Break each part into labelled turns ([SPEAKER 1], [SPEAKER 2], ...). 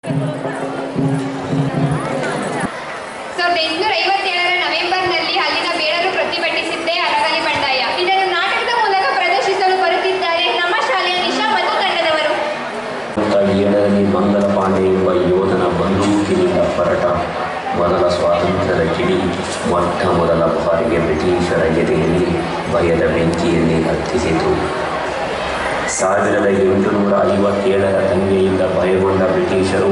[SPEAKER 1] 1857 ನವೆಂಬರ್ನಲ್ಲಿ ಅಲ್ಲಿನ ಬೇಡರು ಪ್ರತಿಭಟಿಸಿದ್ದೇ ಅರಗಲಿ ಬಂಡಾಯ. ಇದನ್ನು ನಾಟಕದ ಮೂಲಕ ಪ್ರದರ್ಶಿಸಲು ಬರುತ್ತಿದ್ದಾರೆ ನಮ್ಮ ಶಾಲೆಯ ನಿಶಾ ಮತ್ತು ತಂಡದವರು.
[SPEAKER 2] 7ರಲ್ಲಿ ಮಂಗಲ ಪಾಂಡೆ ಎಂಬ ಯೋಧನ ಬಂದೂಕಿನಿಂದ ಹೊರಟ ಮೊದಲ ಸ್ವಾತಂತ್ರ್ಯದ ಕಿಡಿ ಮೊದಲ ಬಾರಿಗೆ ಬ್ರಿಟಿಷರ ಎದೆಯಲ್ಲಿ ಭಯದ ಬೆಂಕಿಯಲ್ಲಿ ಹತ್ತಿಸಿತು. 1857ರ ದಂಗೆಯಿಂದ ಭಯಗೊಂಡ ಬ್ರಿಟಿಷರು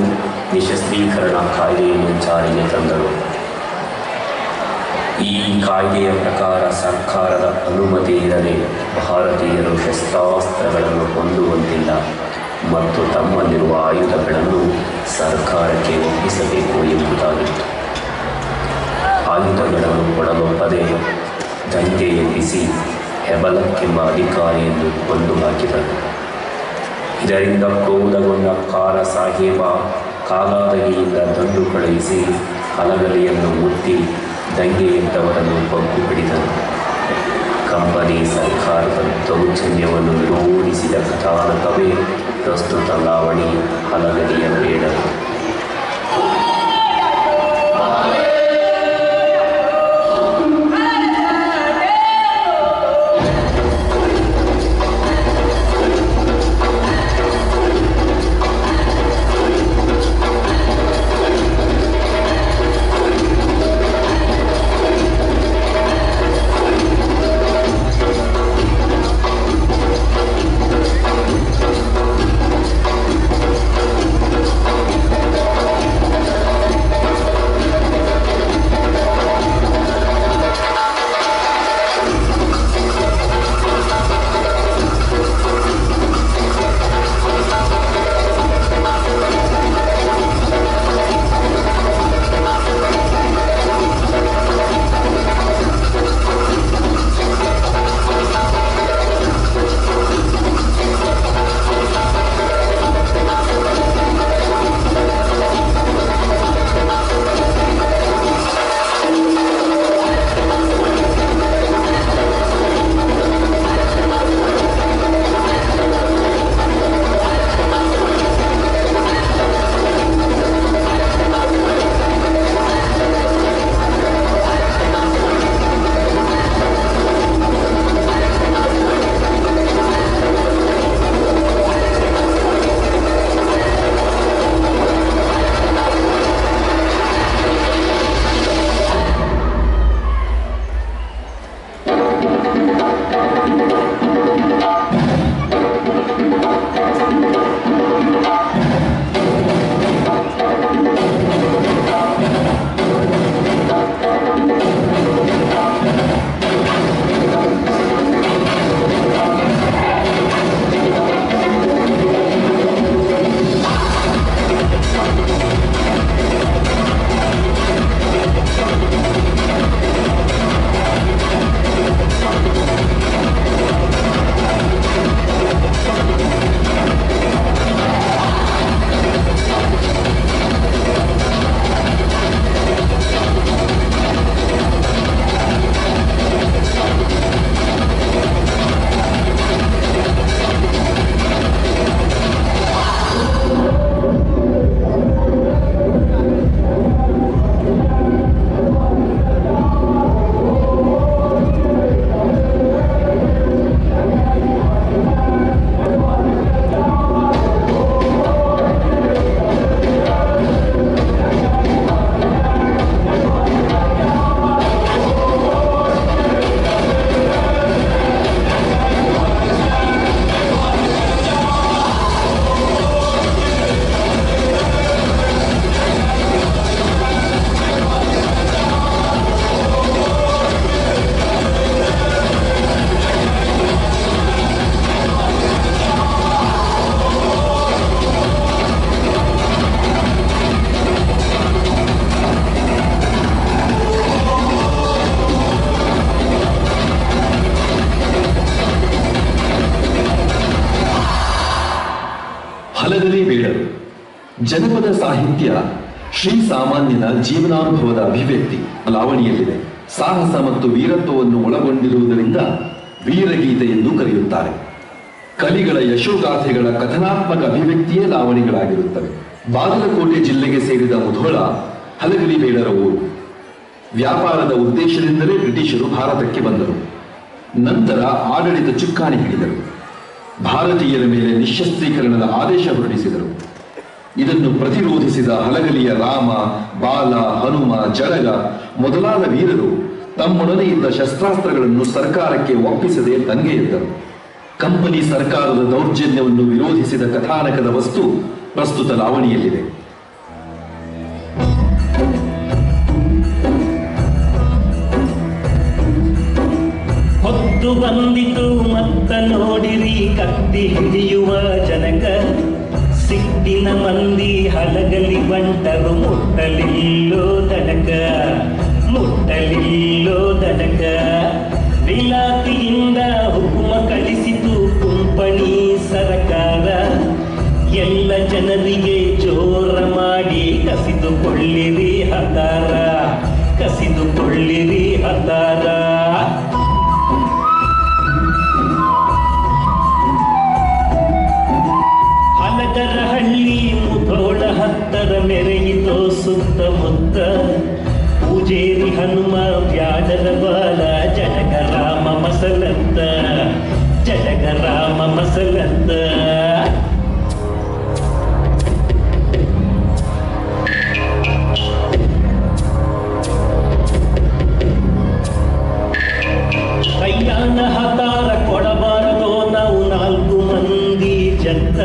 [SPEAKER 2] ನಿಶಸ್ತ್ರೀಕರಣ ಕಾಯ್ದೆಯನ್ನು ಜಾರಿಗೆ ತಂದರು. ಈ ಕಾಯ್ದೆಯ ಪ್ರಕಾರ ಸರ್ಕಾರದ ಅನುಮತಿ ಇರದೆ ಭಾರತೀಯರು ಶಸ್ತ್ರಾಸ್ತ್ರಗಳನ್ನು ಹೊಂದುವಂತಿಲ್ಲ ಮತ್ತು ತಮ್ಮಲ್ಲಿರುವ ಆಯುಧಗಳನ್ನು ಸರ್ಕಾರಕ್ಕೆ ಒಪ್ಪಿಸಬೇಕು ಎಂಬುದಾಗಿತ್ತು. ಆಯುಧಗಳನ್ನು ಕೊಡಲೊಪ್ಪದೆ ದಂಗೆ ಎಬ್ಬಿಸಿ ಹೆಬಲಕ್ಕೆಂಬ ಅಧಿಕಾರಿಯನ್ನು ಕೊಂದು ಹಾಕಿದರು. ಇದರಿಂದ ಕ್ರೋಧಗೊಂಡ ಖಾರ ಸಾಹೇಬ ಕಾಲಾದಗಿಯಿಂದ ದಂಡು ಕಳುಹಿಸಿ ಹಲಗಲಿಯನ್ನು ಮುತ್ತಿ ದಂಗೆಯಿದ್ದವರನ್ನು ಬಗ್ಗು ಹಿಡಿದನು. ಕಂಪನಿ ಸರ್ಕಾರದ ದೌರ್ಜನ್ಯವನ್ನು ವಿರೋಧಿಸಿದ ಕಥಾನಕವೇ ಪ್ರಸ್ತುತ ಲಾವಣಿ ಹಲಗಲಿಯ ಬೇಡರು.
[SPEAKER 3] ಹಲಗಲಿ ಬೇಡರು ಜನಪದ ಸಾಹಿತ್ಯ ಶ್ರೀ ಸಾಮಾನ್ಯನ ಜೀವನಾನುಭವದ ಅಭಿವ್ಯಕ್ತಿ ಲಾವಣಿಯಲ್ಲಿದೆ. ಸಾಹಸ ಮತ್ತು ವೀರತ್ವವನ್ನು ಒಳಗೊಂಡಿರುವುದರಿಂದ ವೀರಗೀತೆ ಎಂದು ಕರೆಯುತ್ತಾರೆ. ಕಲಿಗಳ ಯಶೋಗಾಥೆಗಳ ಕಥನಾತ್ಮಕ ಅಭಿವ್ಯಕ್ತಿಯೇ ಲಾವಣಿಗಳಾಗಿರುತ್ತವೆ. ಬಾಗಲಕೋಟೆ ಜಿಲ್ಲೆಗೆ ಸೇರಿದ ಮುಧೋಳ ಹಲಗಲಿ ಬೇಡರ ಊರು. ವ್ಯಾಪಾರದ ಉದ್ದೇಶದಿಂದಲೇ ಬ್ರಿಟಿಷರು ಭಾರತಕ್ಕೆ ಬಂದರು. ನಂತರ ಆಡಳಿತ ಚುಕ್ಕಾಣಿ ಹಿಡಿದರು. ಭಾರತೀಯರ ಮೇಲೆ ನಿಶಸ್ತ್ರೀಕರಣದ ಆದೇಶ ಹೊರಡಿಸಿದರು. ಇದನ್ನು ಪ್ರತಿರೋಧಿಸಿದ ಹಲಗಲಿಯ ರಾಮ, ಬಾಲ, ಹನುಮ, ಜಡಗ ಮೊದಲಾದ ವೀರರು ತಮ್ಮೊಡನೆ ಇದ್ದ ಶಸ್ತ್ರಾಸ್ತ್ರಗಳನ್ನು ಸರ್ಕಾರಕ್ಕೆ ಒಪ್ಪಿಸದೆ ದಂಗೆ ಎದ್ದರು. ಕಂಪನಿ ಸರ್ಕಾರದ ದೌರ್ಜನ್ಯವನ್ನು ವಿರೋಧಿಸಿದ ಕಥಾನಕದ ವಸ್ತು ಪ್ರಸ್ತುತ ಲಾವಣಿಯಲ್ಲಿದೆ.
[SPEAKER 4] ಹೊತ್ತು ಬಂದಿತು ಮತ್ತ ನೋಡಿರಿ ಕತ್ತಿ ಹಿಡಿಯುವ ಜನಕ, ಸಿಟ್ಟಿನ ಮಂದಿ ಹಲಗಲಿ ಬಂಟರು ಮುಟ್ಟಲಿಲ್ಲೋ ದಡಕ, ಮುಟ್ಟಲಿಲ್ಲೋ ದಡಕ. ವಿಲಾತಿಯಿಂದ ಹುಕುಮ ಕಳಿಸಿತು ಕುಂಪಣಿ ಸರಕಾರ, ಎಲ್ಲ ಜನರಿಗೆ ಜೋರ ಮಾಡಿ ಕಸಿದುಕೊಳ್ಳಿರಿ ಹತಾರ, ಕಸಿದುಕೊಳ್ಳಿರಿ ಹತಾರ. ಹಲಗರಹಳ್ಳಿ ಮುಧೋಳ ಹತ್ತರ ಮೆರೆಯಿತೋ ಸುತ್ತಮುತ್ತ, ಪೂಜೇರಿ ಹನುಮ ಬ್ಯಾಡರ ಬಾಲ ಜಡಗರಾಮ ಮಸಲತ್ತ, ಜಡಗರಾಮ ಮಸಲತ್ತ. ಕೈಯಾನ ಹತಾರ ಕೊಡಬಾರದೋ ನಾವು 4 ಮಂದಿ ಜತ್ತ,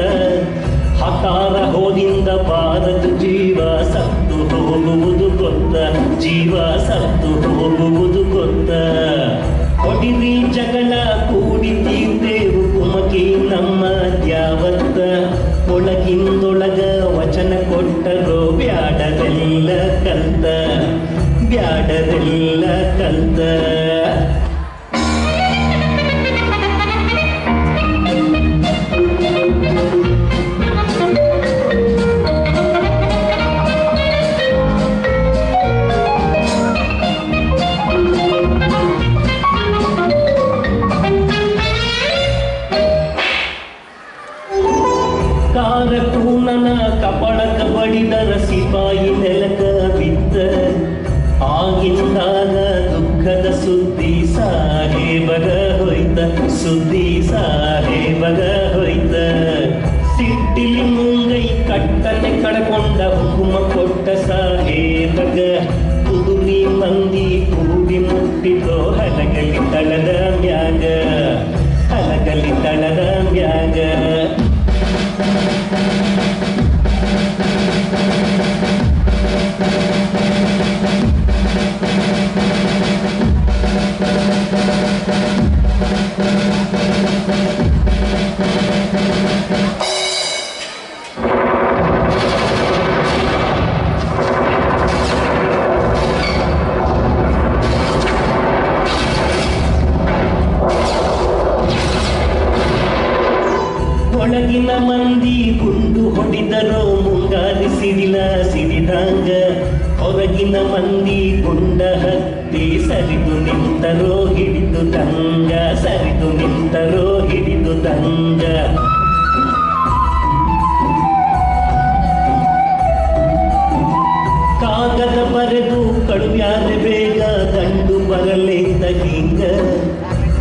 [SPEAKER 4] ಹತಾರ ಹೋದಿಂದ ಬಾರದು ಜೀವ ಸತ್ತು ಹೋಗುವುದು ಗೊತ್ತ, ಜೀವ ಸತ್ತು ಹೋಗುವುದು ಗೊತ್ತ. ಹೊಡಿರಿ ಜಗಳ ಕೂಡಿ ತೀರ್ತೇವು ಕುಮಕಿ ನಮ್ಮ ದ್ಯಾವತ್ತ, ಒಳಗಿಂದೊಳಗ ವಚನ ಕೊಟ್ಟರೋ ಬ್ಯಾಡದೆಲ್ಲ ಕಲ್ತ, ಬ್ಯಾಡದೆಲ್ಲ ಕಲ್ತ. ಕಾರಕೂನನ ಕಪಳಕ ಬಡಿದರ ಸಿಪಾಯಿ ನೆಲಕ ಬಿದ್ದ, ಆಗಿಂದಾಗ ದುಃಖದ ಸುದ್ದಿ ಸಾಹೇಬಗ ಹೋಯ್ತ, ಸುದ್ದಿ ಸಾಹೇಬಗ ಹೋಯ್ತ. ಸಿಟ್ಟಿಲಿ ಮುಂಗೈ ಕಟ್ಟನೆ ಕಳಕೊಂಡ ಹುಕುಮ ಕೊಟ್ಟ ಸಾಹೇಬಗ, ಕುದುರಿ ಮಂದಿ ಕೂಡಿ ಮುಟ್ಟಿತೋ ಹಲಗಲಿ ತಳದ ಮ್ಯಾಗ, ಹಲಗಲಿ ತಳದ ಮ್ಯಾಗ. ಒಳಗಿನ ಮಂದಿ ಗುಂಡು ಹೊಡಿದರೋ ಮುಂಗಾರಿ ಸಿಡಿಲ ಸಿಡಿದಂಗ, ಹೊರಗಿನ ಮಂದಿ ಗುಂಡ ಹತ್ತಿ ಸರಿದು ನಿಂತರೋ ಹಿಡಿದು ದಂಗ, ಸರಿದು ನಿಂತರೋ ಹಿಡಿದು ದಂಗ. ಕಾಗದ ಬರೆದು ಕಳುವ್ಯಾರೆ ಬೇಗ ದಂಡು ಬರಲೇ ತಗೀಗ,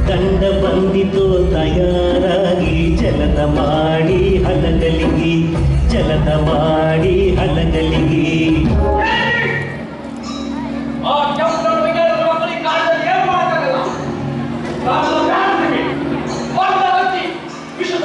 [SPEAKER 4] ದಂಡ ಬಂದಿತು ತಯಾರಾಗಿ ಜಲದ ಮಾಡಿ ಹಲಗಲಿಗಿ, ಜಲದ ಮಾಡಿ ಹಲಗಲಿಗಿ.
[SPEAKER 5] ವಿಷದ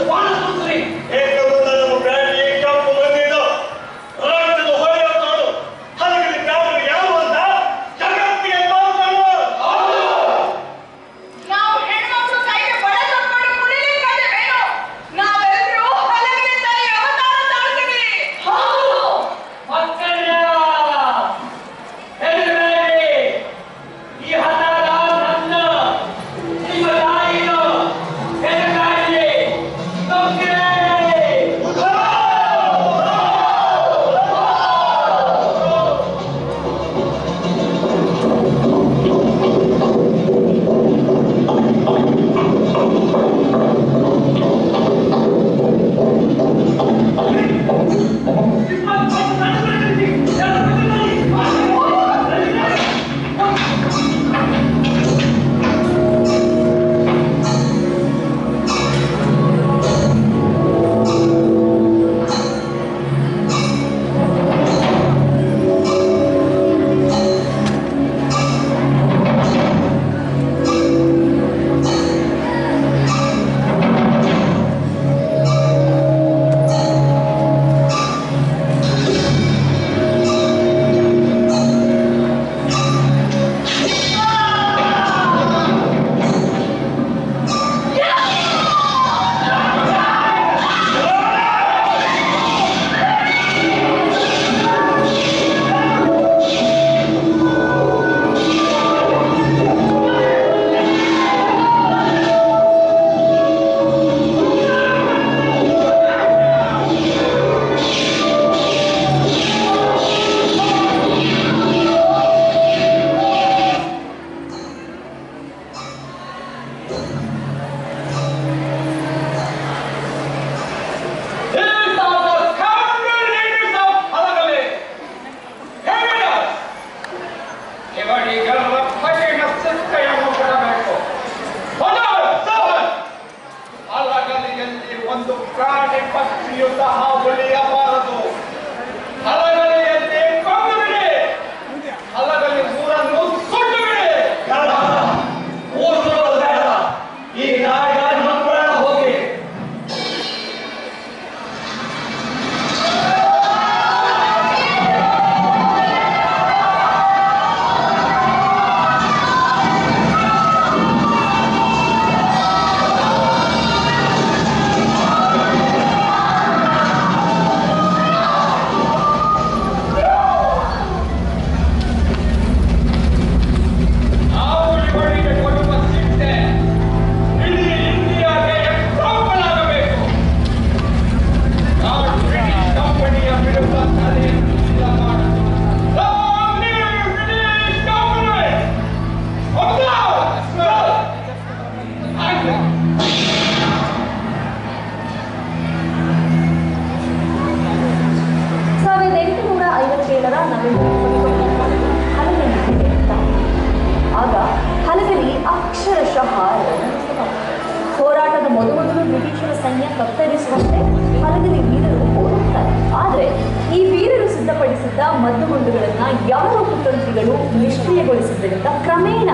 [SPEAKER 5] ಸಿದ್ಧಪಡಿಸಿದ್ದ ಮದ್ದುಗುಂಡುಗಳನ್ನು ಯಾವ ಕುತಂತ್ರಿಗಳು ನಿಷ್ಕ್ರಿಯಗೊಳಿಸಿದ್ದರಿಂದ ಕ್ರಮೇಣ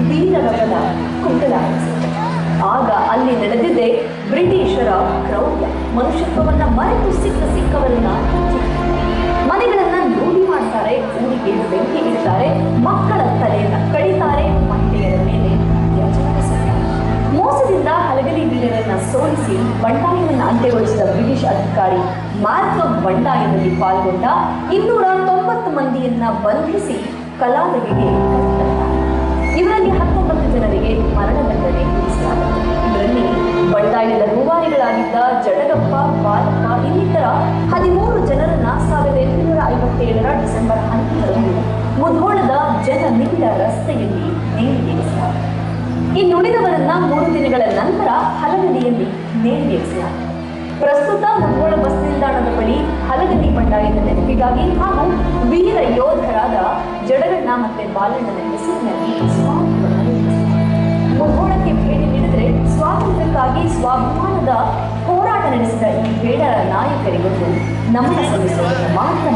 [SPEAKER 5] ವೀರರವರ ಕುಂಟಲಾಗಿಸಿದೆ. ಆಗ ಅಲ್ಲಿ ನಡೆದಿದೆ ಬ್ರಿಟಿಷರ ಕ್ರೌರ್ಯ. ಮನುಷ್ಯತ್ವವನ್ನ ಮರೆತು ಸಿಕ್ಕವರನ್ನ ಮನೆಗಳನ್ನ ಲೂಟಿ ಮಾಡ್ತಾರೆ, ಊರಿಗೆ ಬೆಂಕಿ ಇಡ್ತಾರೆ, ಮಕ್ಕಳ ತಲೆಯನ್ನ ಕಡಿತಾರೆ, ಮಹಿಳೆಯರ ಮೇಲೆ ಅತ್ಯಾಚಾರ ನಡೆಸುತ್ತಾರೆ. ಮೋಸದಿಂದ ಹಲಗಲಿ ವೀರರನ್ನ ಸೋಲಿಸಿ ಬಂಡಾಯವನ್ನು ಅಂತ್ಯಗೊಳಿಸಿದ ಬ್ರಿಟಿಷ್ ಅಧಿಕಾರಿ ಮಾರ್ಕಮ್ ಬಂಡಾಯದಲ್ಲಿ ಪಾಲ್ಗೊಂಡ 290 ಮಂದಿಯನ್ನ ಬಂಧಿಸಿ ಕಲಾಲಗೆಗೆ ಕರೆತಂತಾರೆ. ಇವರಲ್ಲಿ 19 ಜನರಿಗೆ ಮರಣದಂಡನೆ ವಿಧಿಸಲಾಗಿದೆ. ಇದರಲ್ಲಿ ಬಂಡಾಯದ ರೂವಾರಿಗಳಾಗಿದ್ದ ಜಡಗಪ್ಪ, ಬಾಲಪ್ಪ ಇನ್ನಿತರ 13 ಜನರನ್ನ 1857 ಡಿಸೆಂಬರ್ 12ರಂದು ಮುಧೋಳದ ಜನನಿಬಿಡ ರಸ್ತೆಯಲ್ಲಿ ನೇಣಿಗೇರಿಸಲಾಗಿದೆ. ಇನ್ನುಳಿದವರನ್ನ 3 ದಿನಗಳ ನಂತರ ಹಲಗಲಿಯಲ್ಲಿ ನೇಣಿಗೇರಿಸಲಾಗಿದೆ. ಪ್ರಸ್ತುತ ಮುಧೋಳ ಬಸ್ ನಿಲ್ದಾಣದ ಬಳಿ ಹಲಗಲಿ ಬಂಡಾಯದ ನೆನಪಿಗಾಗಿ ಹಾಗೂ ವೀರ ಯೋಧರಾದ ಜಡಗಣ್ಣ ಮತ್ತೆ ಬಾಲಣ್ಣನ ಹೆಸರಿನಲ್ಲಿ ಮುಧೋಳಕ್ಕೆ ಭೇಟಿ ನೀಡಿದರೆ ಸ್ವಾತಂತ್ರ್ಯಕ್ಕಾಗಿ ಸ್ವಾಭಿಮಾನದ ಹೋರಾಟ ನಡೆಸಿದ ಈ ಬೇಡರ ನಾಯಕರಿಗೊಂದು ನಮನ ಸಲ್ಲಿಸುವುದನ್ನು ಮಾತ್ರ